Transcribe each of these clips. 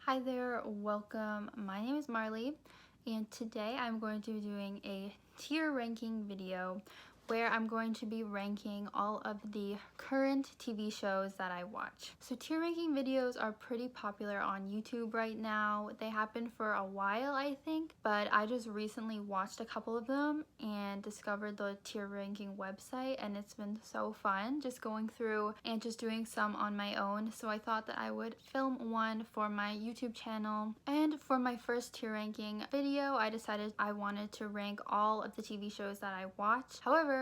Hi there, welcome. My name is Marley, and today I'm going to be doing a tier ranking video where I'm going to be ranking all of the current TV shows that I watch. So tier ranking videos are pretty popular on YouTube right now. They happen for a while, I think, but I just recently watched a couple of them and discovered the tier ranking website, and it's been so fun just going through and just doing some on my own. So I thought that I would film one for my YouTube channel. And for my first tier ranking video, I decided I wanted to rank all of the TV shows that I watch. However,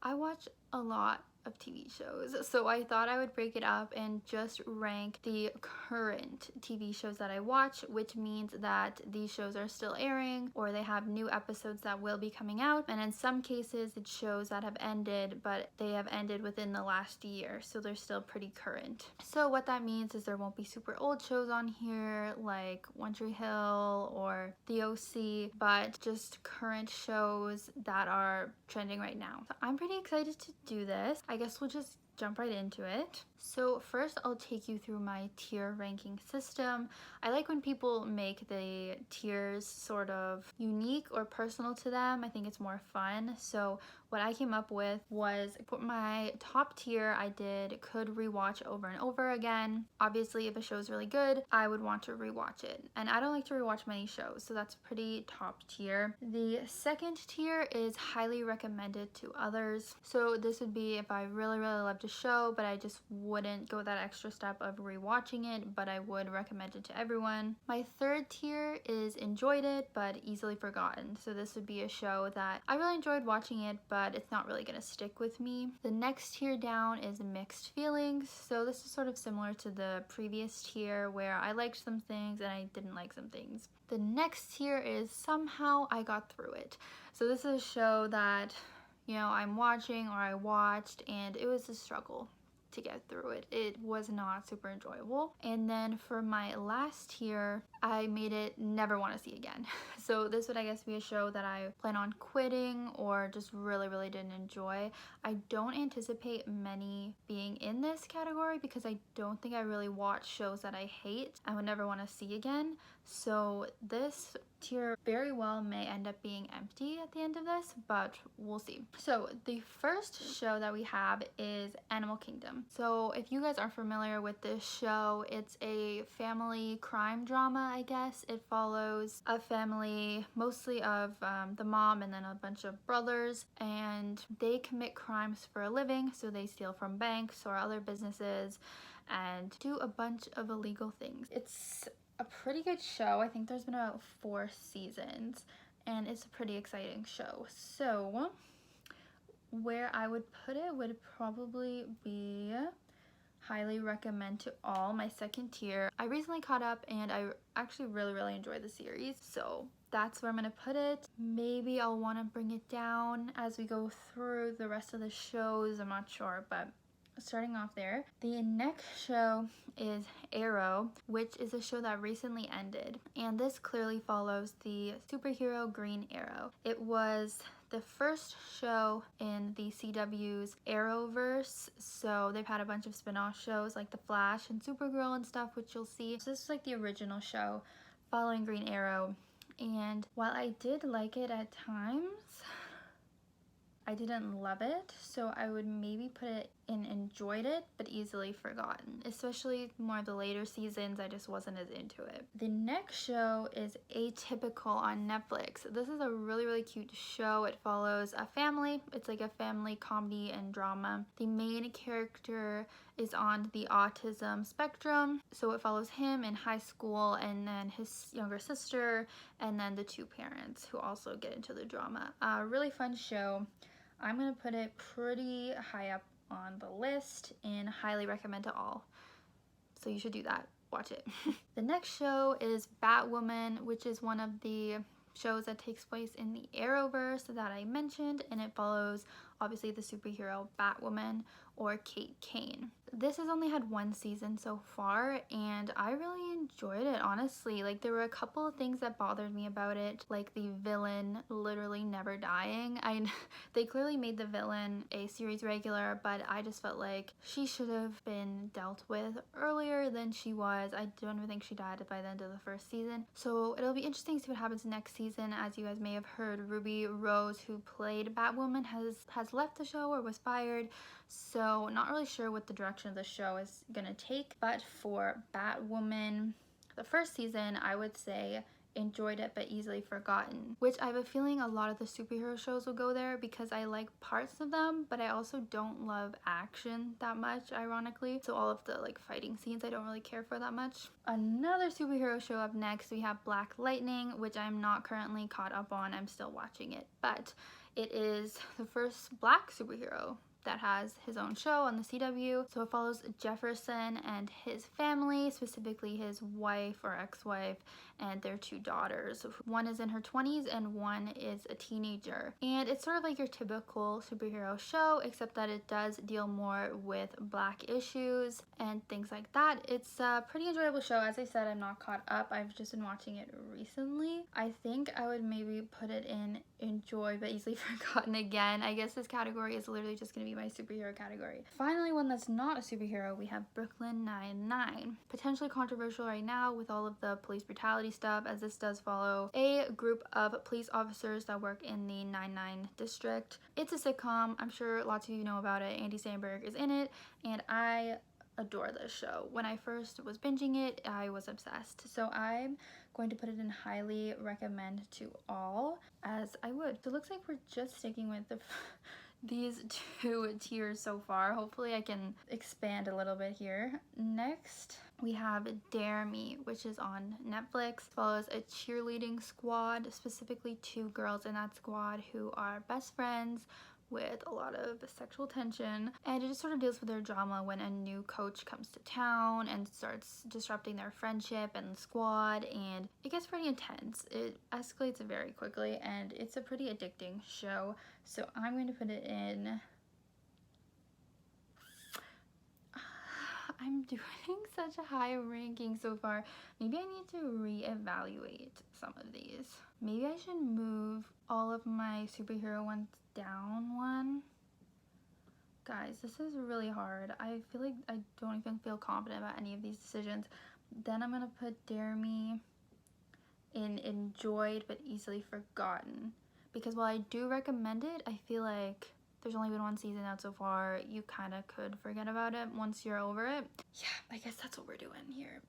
I watch a lot of TV shows, so I thought I would break it up and just rank the current TV shows that I watch, which means that these shows are still airing or they have new episodes that will be coming out, and in some cases it's shows that have ended, but they have ended within the last year, so they're still pretty current. So what that means is there won't be super old shows on here like One Tree Hill or The OC, but just current shows that are trending right now. So I'm pretty excited to do this. I guess we'll just jump right into it. So first I'll take you through my tier ranking system. I like when people make the tiers sort of unique or personal to them. I think it's more fun. So what I came up with was put my top tier I could rewatch over and over again. Obviously if a show is really good, I would want to rewatch it. And I don't like to rewatch many shows, so that's pretty top tier. The second tier is highly recommended to others. So this would be if I really loved a show, but I just wouldn't go that extra step of rewatching it, but I would recommend it to everyone. My third tier is enjoyed it, but easily forgotten. So this would be a show that I really enjoyed watching it, but it's not really gonna stick with me. The next tier down is mixed feelings. So this is sort of similar to the previous tier where I liked some things and I didn't like some things. The next tier is somehow I got through it. So this is a show that, you know, I'm watching or I watched and it was a struggle to get through it. It was not super enjoyable. And then for my last tier, I made it never want to see again. So this would, I guess, be a show that I plan on quitting or just really didn't enjoy. I don't anticipate many being in this category because I don't think I really watch shows that I hate and would never want to see again. So this tier very well may end up being empty at the end of this, but we'll see. So the first show that we have is Animal Kingdom. So if you guys are familiar with this show, it's a family crime drama, I guess. It follows a family mostly of the mom and then a bunch of brothers, and they commit crimes for a living. So they steal from banks or other businesses and do a bunch of illegal things. It's a pretty good show. I think there's been about 4 seasons and it's a pretty exciting show. So where I would put it would probably be highly recommend to all, my second tier. I recently caught up and I actually really enjoyed the series, so that's where I'm gonna put it. Maybe I'll want to bring it down as we go through the rest of the shows, I'm not sure, but starting off there. The next show is Arrow, which is a show that recently ended, and this clearly follows the superhero Green Arrow. It was the first show in the CW's Arrowverse, so they've had a bunch of spin-off shows like The Flash and Supergirl and stuff, which you'll see. So this is like the original show following Green Arrow, and while I did like it at times, I didn't love it, so I would maybe put it in enjoyed it, but easily forgotten. Especially more of the later seasons, I just wasn't as into it. The next show is Atypical on Netflix. This is a really cute show. It follows a family. It's like a family comedy and drama. The main character is on the autism spectrum, so it follows him in high school and then his younger sister and then the 2 parents who also get into the drama. Really fun show. I'm gonna put it pretty high up on the list and highly recommend to all. So you should do that. Watch it. The next show is Batwoman, which is one of the shows that takes place in the Arrowverse that I mentioned, and it follows obviously the superhero Batwoman or Kate Kane. this has only had one season so far, and I really enjoyed it, honestly. Like, there were a couple of things that bothered me about it, like the villain literally never dying. They clearly made the villain a series regular, but I just felt like she should have been dealt with earlier than she was. I don't even think she died by the end of the first season. So it'll be interesting to see what happens next season. As you guys may have heard, Ruby Rose, who played Batwoman, has left the show or was fired. So not really sure what the direction of the show is gonna take, but for Batwoman, the first season, I would say enjoyed it but easily forgotten, which I have a feeling a lot of the superhero shows will go there because I like parts of them, but I also don't love action that much, ironically. So all of the like fighting scenes I don't really care for that much. Another superhero show up next, we have Black Lightning, which I'm not currently caught up on. I'm still watching it, but it is the first black superhero that has his own show on the CW. So it follows Jefferson and his family, specifically his wife or ex-wife and their two daughters. One is in her 20s and one is a teenager. And it's sort of like your typical superhero show, except that it does deal more with black issues and things like that. It's a pretty enjoyable show. As I said, I'm not caught up. I've just been watching it recently. I think I would maybe put it in enjoy but easily forgotten again. I guess this category is literally just gonna be my superhero category. Finally, one that's not a superhero, we have Brooklyn Nine-Nine. Potentially controversial right now with all of the police brutality stuff, as this does follow a group of police officers that work in the 99 district. It's a sitcom. I'm sure lots of you know about it. Andy Samberg is in it, and I adore this show. When I first was binging it, I was obsessed. So I'm going to put it in highly recommend to all, as I would. So it looks like we're just sticking with these two tiers so far. Hopefully I can expand a little bit here. Next, we have Dare Me, which is on Netflix. Follows a cheerleading squad, specifically two girls in that squad who are best friends with a lot of sexual tension, and it just sort of deals with their drama when a new coach comes to town and starts disrupting their friendship and squad, and it gets pretty intense. It escalates very quickly, and it's a pretty addicting show. So I'm going to put it in, I'm doing such a high ranking so far. Maybe I need to reevaluate some of these. Maybe I should move all of my superhero ones down one. Guys, this is really hard. I feel like I don't even feel confident about any of these decisions. Then I'm gonna put Dare Me in enjoyed but easily forgotten, because while I do recommend it, I feel like there's only been one season out so far. You kind of could forget about it once you're over it. Yeah, I guess that's what we're doing here.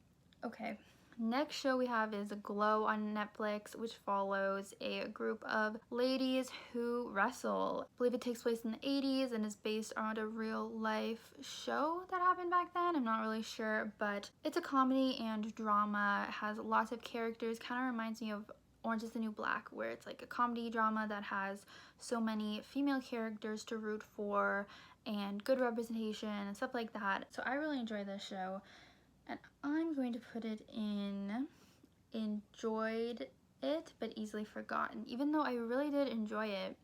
Okay. Next show we have is Glow on Netflix, which follows a group of ladies who wrestle. I believe it takes place in the 80s and is based on a real life show that happened back then. I'm not really sure, but it's a comedy and drama. It has lots of characters. Kind of reminds me of Orange is the New Black, where it's like a comedy drama that has so many female characters to root for and good representation and stuff like that. So I really enjoy this show. And I'm going to put it in enjoyed it but easily forgotten. Even though I really did enjoy it,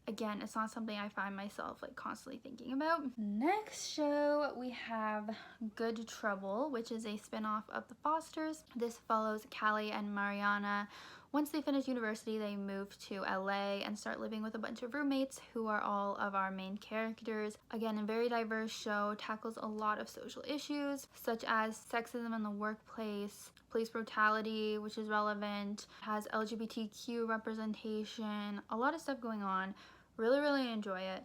again, it's not something I find myself like constantly thinking about. Next show we have Good Trouble, which is a spin-off of The Fosters. This follows Callie and Mariana. Once they finish university, they move to LA and start living with a bunch of roommates who are all of our main characters. Again, a very diverse show, tackles a lot of social issues such as sexism in the workplace, police brutality, which is relevant, has LGBTQ representation, a lot of stuff going on. Really enjoy it.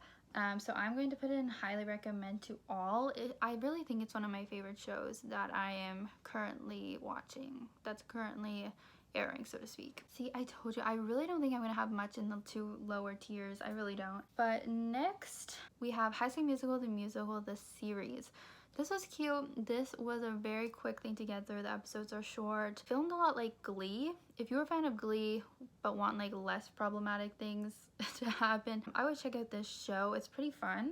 So I'm going to put it in highly recommend to all. I really think it's one of my favorite shows that I am currently watching, that's currently airing, so to speak. See, I told you, I really don't think I'm gonna have much in the two lower tiers. I really don't. But next, we have High School Musical, the musical, the series. This was cute. This was a very quick thing to get through. The episodes are short. Filmed a lot like Glee. If you're a fan of Glee but want like less problematic things to happen, I would check out this show. It's pretty fun.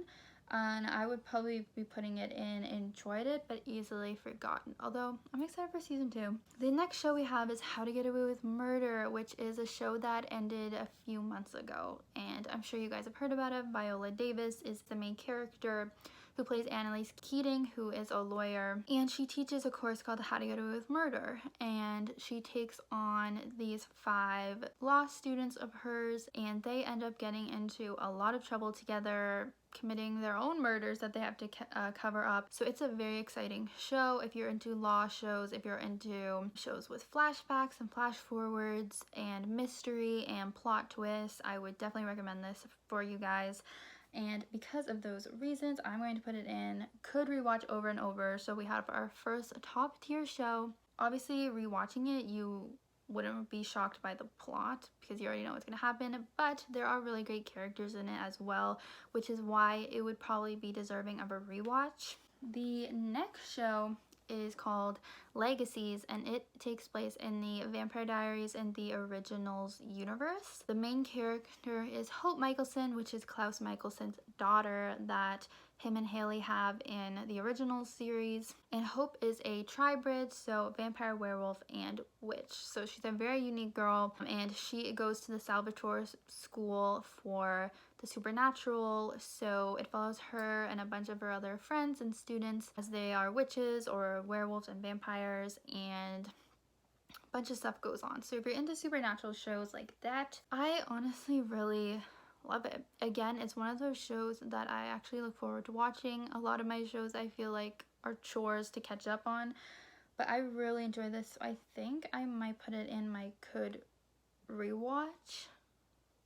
And I would probably be putting it in enjoyed it but easily forgotten, although I'm excited for season 2. The next show we have is How to Get Away with Murder, which is a show that ended a few months ago, and I'm sure you guys have heard about it. Viola Davis is the main character. who plays Annalise Keating, who is a lawyer, and she teaches a course called How to Get Away with Murder, and she takes on these 5 law students of hers, and they end up getting into a lot of trouble together, committing their own murders that they have to cover up. So it's a very exciting show if you're into law shows, if you're into shows with flashbacks and flash forwards and mystery and plot twists. I would definitely recommend this for you guys. And because of those reasons, I'm going to put it in could rewatch over and over. So we have our first top tier show. Obviously, rewatching it, you wouldn't be shocked by the plot because you already know what's going to happen, but there are really great characters in it as well, which is why it would probably be deserving of a rewatch. The next show is called Legacies, and it takes place in the Vampire Diaries in the originals universe. The main character is Hope Mikaelson, which is Klaus Michaelson's daughter that him and Haley have in the original series. And Hope is a tribrid, so vampire, werewolf, and witch. So she's a very unique girl, and she goes to the Salvatore School for the supernatural, so it follows her and a bunch of her other friends and students as they are witches or werewolves and vampires, and a bunch of stuff goes on. So if you're into supernatural shows like that, I honestly really love it. Again, it's one of those shows that I actually look forward to watching. A lot of my shows I feel like are chores to catch up on, but I really enjoy this. I think I might put it in my could rewatch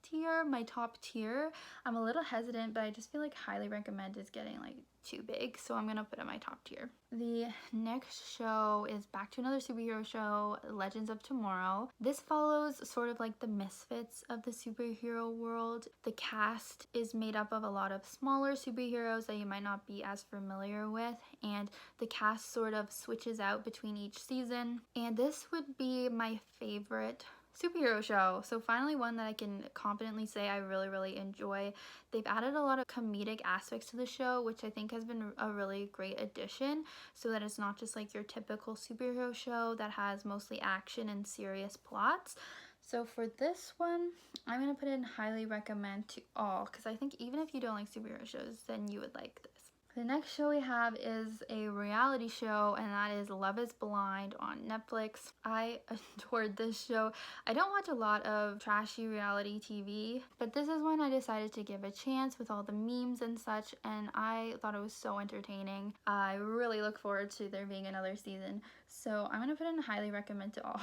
tier, my top tier. I'm a little hesitant, but I just feel like highly recommend is getting like too big, so I'm gonna put it in my top tier. The next show is back to another superhero show, Legends of Tomorrow. This follows sort of like the misfits of the superhero world. The cast is made up of a lot of smaller superheroes that you might not be as familiar with, and the cast sort of switches out between each season, and this would be my favorite superhero show. So finally one that I can confidently say I really enjoy. They've added a lot of comedic aspects to the show, which I think has been a really great addition, so that it's not just like your typical superhero show that has mostly action and serious plots. So for this one, I'm gonna put in highly recommend to all, because I think even if you don't like superhero shows, then you would like this. The next show we have is a reality show, and that is Love is Blind on Netflix. I adored this show. I don't watch a lot of trashy reality TV, but this is one I decided to give a chance with all the memes and such, and I thought it was so entertaining. I really look forward to there being another season, so I'm gonna put in highly recommend to all.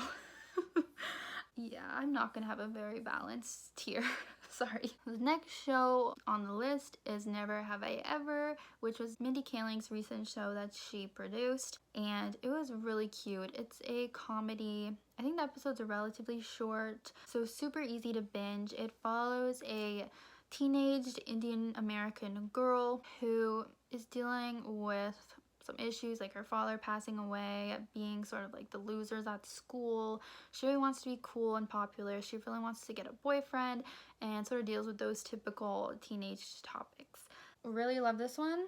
Yeah, I'm not gonna have a very balanced tier. Sorry. The next show on the list is Never Have I Ever, which was Mindy Kaling's recent show that she produced, and it was really cute. It's a comedy. I think the episodes are relatively short, so super easy to binge. It follows a teenaged Indian American girl who is dealing with some issues, like her father passing away, being sort of like the losers at school. She really wants to be cool and popular. She really wants to get a boyfriend, and sort of deals with those typical teenage topics. Really love this one.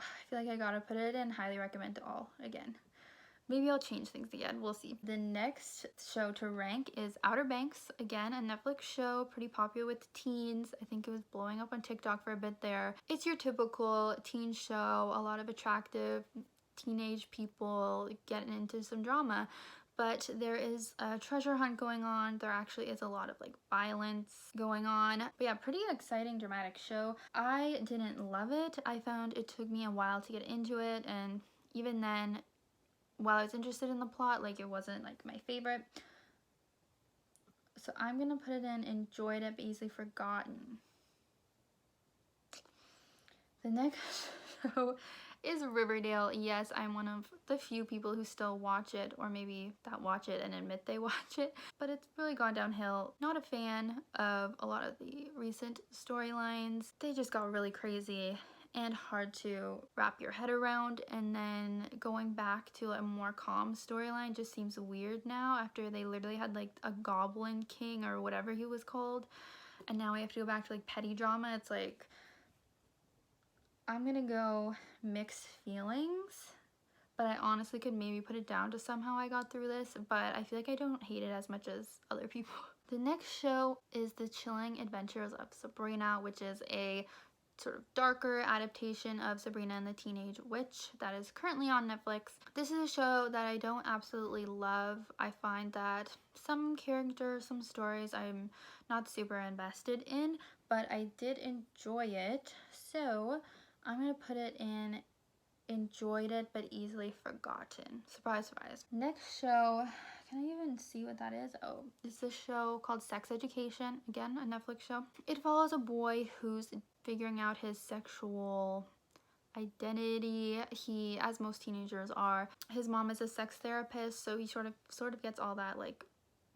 I feel like I gotta put it in highly recommend to all again. Maybe I'll change things again, we'll see. The next show to rank is Outer Banks, again, a Netflix show, pretty popular with teens. I think it was blowing up on TikTok for a bit there. It's your typical teen show, a lot of attractive teenage people getting into some drama, but there is a treasure hunt going on. There actually is a lot of like violence going on. But yeah, pretty exciting, dramatic show. I didn't love it. I found it took me a while to get into it, and even then, while I was interested in the plot, like it wasn't like my favorite. So I'm gonna put it in enjoyed it but easily forgotten. The next show is Riverdale. Yes, I'm one of the few people who still watch it, or maybe that watch it and admit they watch it, but it's really gone downhill. Not a fan of a lot of the recent storylines. They just got really crazy and hard to wrap your head around, and then going back to a more calm storyline just seems weird now after they literally had like a goblin king or whatever he was called, and now we have to go back to like petty drama. It's like, I'm gonna go mixed feelings, but I honestly could maybe put it down to somehow I got through this, but I feel like I don't hate it as much as other people. The next show is The Chilling Adventures of Sabrina, which is a sort of darker adaptation of Sabrina and the Teenage Witch that is currently on Netflix. This is a show that I don't absolutely love. I find that some characters, some stories I'm not super invested in, but I did enjoy it. So I'm gonna put it in enjoyed it but easily forgotten. Surprise, surprise. Next show, can I even see what that is? Oh, it's a show called Sex Education. Again, a Netflix show. It follows a boy who's figuring out his sexual identity. He, as most teenagers are, his mom is a sex therapist, so he sort of gets all that like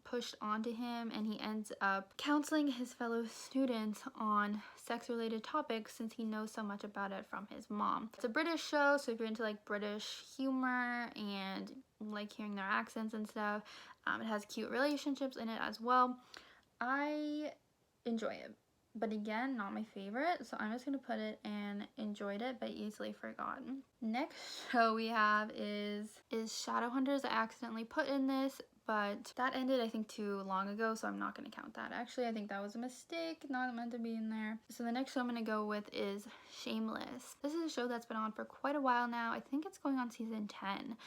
pushed onto him, and he ends up counseling his fellow students on sex related topics since he knows so much about it from his mom. It's a British show, so if you're into like British humor and like hearing their accents and stuff, it has cute relationships in it as well. I enjoy it, but again, not my favorite, so I'm just gonna put it in enjoyed it but easily forgotten. Next show we have is Shadowhunters. I accidentally put in this, but that ended I think too long ago, so I'm not going to count that. Actually, I think that was a mistake, not meant to be in there. So the next show I'm going to go with is Shameless. This is a show that's been on for quite a while now. I think it's going on season 10,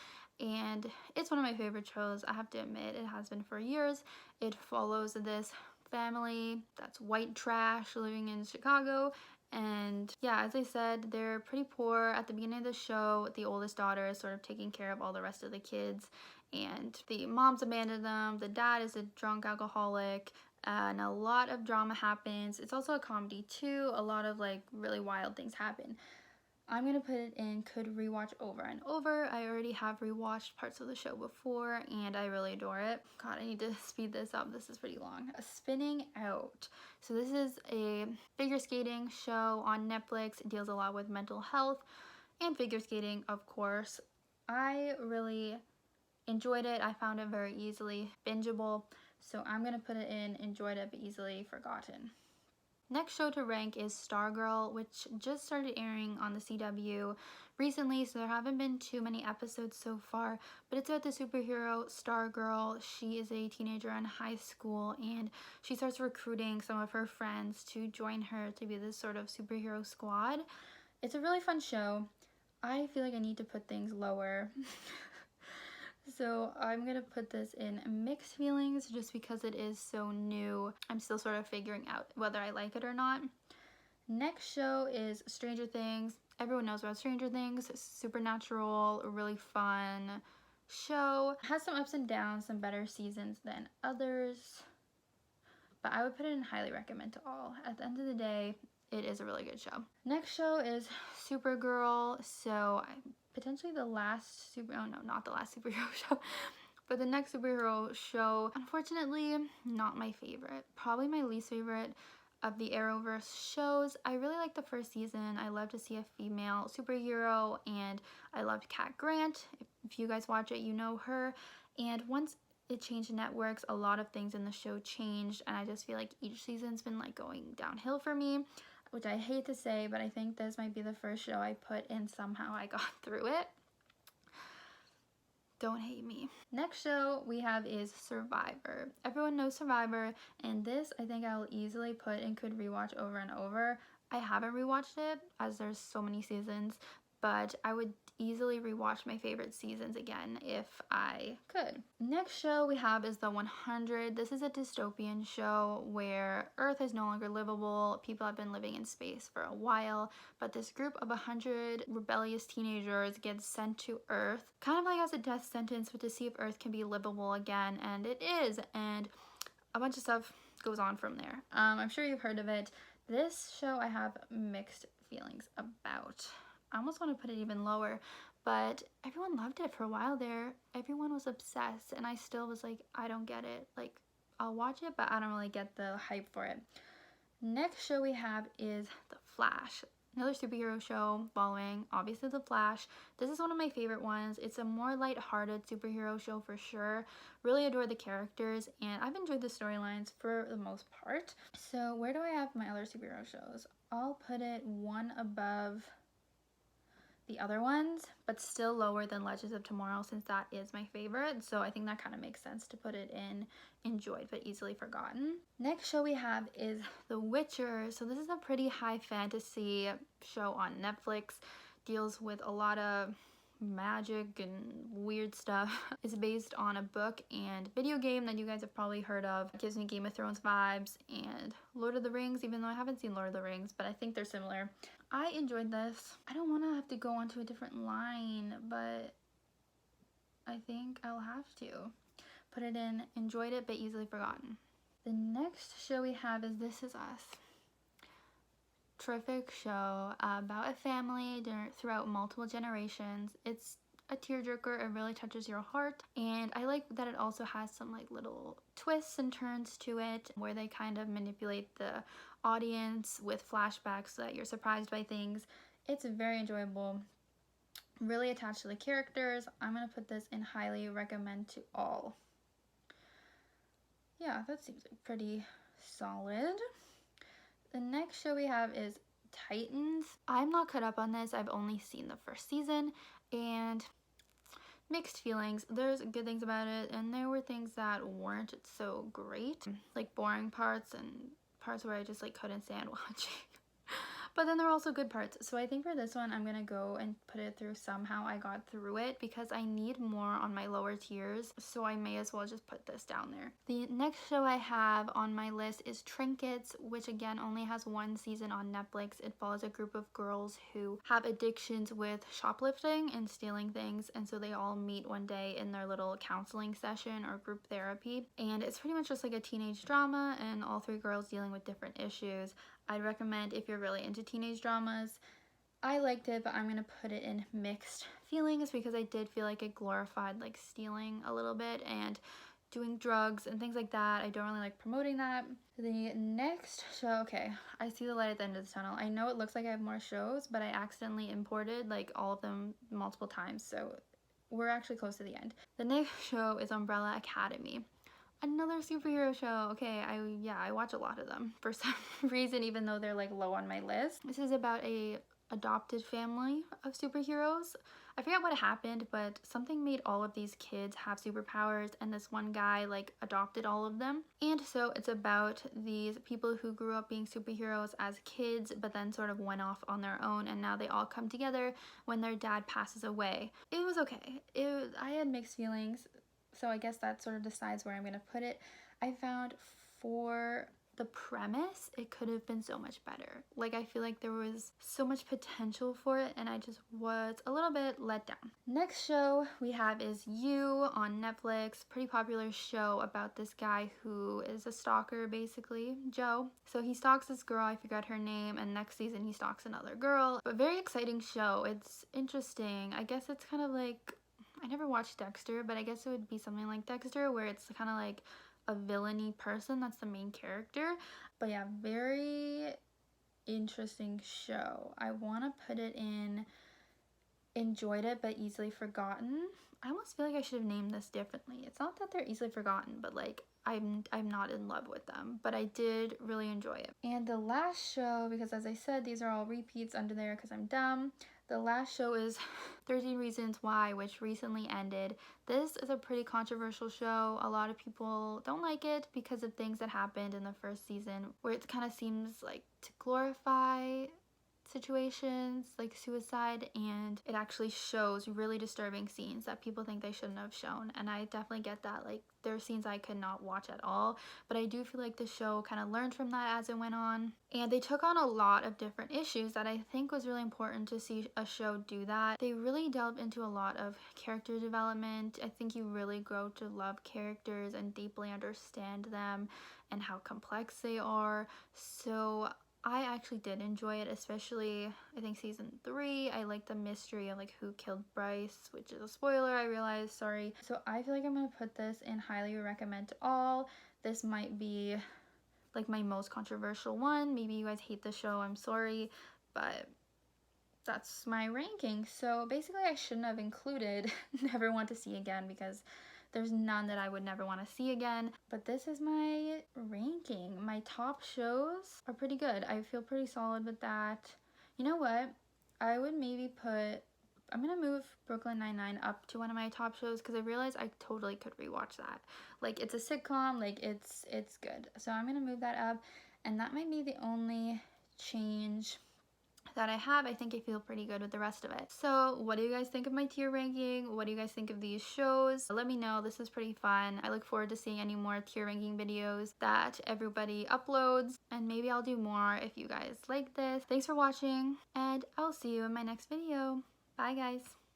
and it's one of my favorite shows. I have to admit, it has been for years. It follows this family that's white trash living in Chicago, and yeah, as I said, they're pretty poor. At the beginning of the show, the oldest daughter is sort of taking care of all the rest of the kids, and the mom's abandoned them. The dad is a drunk alcoholic, and a lot of drama happens. It's also a comedy too. A lot of like really wild things happen. I'm gonna put it in could rewatch over and over. I already have rewatched parts of the show before and I really adore it. God, I need to speed this up. This is pretty long. Spinning Out. So this is a figure skating show on Netflix. It deals a lot with mental health and figure skating, of course. I really enjoyed it. I found it very easily bingeable. So I'm gonna put it in enjoyed it but easily forgotten. Next show to rank is Stargirl, which just started airing on the CW recently, so there haven't been too many episodes so far, but it's about the superhero Stargirl. She is a teenager in high school, and she starts recruiting some of her friends to join her to be this sort of superhero squad. It's a really fun show. I feel like I need to put things lower. So I'm gonna put this in mixed feelings just because it is so new. I'm still sort of figuring out whether I like it or not. Next show is Stranger Things. Everyone knows about Stranger Things. Supernatural, a really fun show. It has some ups and downs, some better seasons than others, but I would put it in highly recommend to all. At the end of the day, it is a really good show. Next show is Supergirl. So potentially the last not the last superhero show, but the next superhero show. Unfortunately, not my favorite. Probably my least favorite of the Arrowverse shows. I really liked the first season. I love to see a female superhero, and I loved Cat Grant. If you guys watch it, you know her. And once it changed networks, a lot of things in the show changed, and I just feel like each season's been like going downhill for me, which I hate to say, but I think this might be the first show I put in somehow I got through it. Don't hate me. Next show we have is Survivor. Everyone knows Survivor, and this I think I'll easily put and could rewatch over and over. I haven't rewatched it as there's so many seasons, but I would easily rewatch my favorite seasons again if I could. Next show we have is The 100. This is a dystopian show where Earth is no longer livable. People have been living in space for a while, but this group of 100 rebellious teenagers gets sent to Earth, kind of like as a death sentence, but to see if Earth can be livable again, and it is, and a bunch of stuff goes on from there. I'm sure you've heard of it. This show I have mixed feelings about. I almost want to put it even lower, but everyone loved it for a while there. Everyone was obsessed, and I still was like, I don't get it. Like, I'll watch it, but I don't really get the hype for it. Next show we have is The Flash. Another superhero show following, obviously, The Flash. This is one of my favorite ones. It's a more lighthearted superhero show for sure. Really adore the characters, and I've enjoyed the storylines for the most part. So where do I have my other superhero shows? I'll put it one above the other ones, but still lower than Legends of Tomorrow since that is my favorite. So I think that kind of makes sense to put it in enjoyed but easily forgotten. Next show we have is The Witcher. So this is a pretty high fantasy show on Netflix. Deals with a lot of magic and weird stuff. It's based on a book and video game that you guys have probably heard of. It gives me Game of Thrones vibes and Lord of the Rings, even though I haven't seen Lord of the Rings, but I think they're similar. I enjoyed this. I don't want to have to go onto a different line, but I think I'll have to put it in enjoyed it but easily forgotten. The next show we have is This Is Us. Terrific show about a family throughout multiple generations. It's a tearjerker. It really touches your heart, and I like that it also has some like little twists and turns to it where they kind of manipulate the audience with flashbacks so that you're surprised by things. It's very enjoyable. Really attached to the characters. I'm gonna put this in highly recommend to all. Yeah, that seems like pretty solid. The next show we have is Titans. I'm not caught up on this. I've only seen the first season and mixed feelings. There's good things about it and there were things that weren't so great, like boring parts and parts where I just like couldn't stand watching. But then there are also good parts. So I think for this one, I'm going to go and put it through somehow. I got through it because I need more on my lower tiers. So I may as well just put this down there. The next show I have on my list is Trinkets, which again only has one season on Netflix. It follows a group of girls who have addictions with shoplifting and stealing things. And so they all meet one day in their little counseling session or group therapy. And it's pretty much just like a teenage drama and all three girls dealing with different issues. I'd recommend if you're really into teenage dramas. I liked it, but I'm going to put it in mixed feelings because I did feel like it glorified like stealing a little bit and doing drugs and things like that. I don't really like promoting that. The next show, okay, I see the light at the end of the tunnel. I know it looks like I have more shows, but I accidentally imported like all of them multiple times, so we're actually close to the end. The next show is Umbrella Academy. Another superhero show. Okay, I watch a lot of them for some reason, even though they're like low on my list. This is about a adopted family of superheroes. I forget what happened, but something made all of these kids have superpowers, and this one guy like adopted all of them. And so it's about these people who grew up being superheroes as kids, but then sort of went off on their own, and now they all come together when their dad passes away. It was okay. I had mixed feelings. So I guess that sort of decides where I'm going to put it. I found for the premise, it could have been so much better. Like, I feel like there was so much potential for it, and I just was a little bit let down. Next show we have is You on Netflix. Pretty popular show about this guy who is a stalker, basically, Joe. So he stalks this girl, I forgot her name, and next season he stalks another girl. But very exciting show. It's interesting. I guess it's kind of like, I never watched Dexter, but I guess it would be something like Dexter where it's kind of like a villainy person that's the main character. But yeah, very interesting show. I want to put it in enjoyed it but easily forgotten. I almost feel like I should have named this differently. It's not that they're easily forgotten, but like I'm not in love with them, but I did really enjoy it. And the last show, because as I said, these are all repeats under there because I'm dumb. The last show is 13 Reasons Why, which recently ended. This is a pretty controversial show. A lot of people don't like it because of things that happened in the first season where it kind of seems like to glorify situations like suicide, and it actually shows really disturbing scenes that people think they shouldn't have shown, and I definitely get that. Like, there are scenes I could not watch at all, but I do feel like the show kind of learned from that as it went on, and they took on a lot of different issues that I think was really important to see a show do that. They really delved into a lot of character development. I think you really grow to love characters and deeply understand them and how complex they are. So I actually did enjoy it, especially I think season 3. I like the mystery of like who killed Bryce, which is a spoiler, I realize, sorry. So I feel like I'm gonna put this in highly recommend to all. This might be like my most controversial one. Maybe you guys hate the show, I'm sorry, but that's my ranking. So basically I shouldn't have included Never Want to See Again because there's none that I would never want to see again, but this is my ranking. My top shows are pretty good. I feel pretty solid with that. You know what? I would maybe put I'm gonna move Brooklyn Nine-Nine up to one of my top shows because I realized I totally could rewatch that. Like, it's a sitcom, like it's good. So I'm gonna move that up, and that might be the only change that I have. I think I feel pretty good with the rest of it. So what do you guys think of my tier ranking? What do you guys think of these shows? Let me know. This is pretty fun. I look forward to seeing any more tier ranking videos that everybody uploads, and maybe I'll do more if you guys like this. Thanks for watching, and I'll see you in my next video. Bye guys.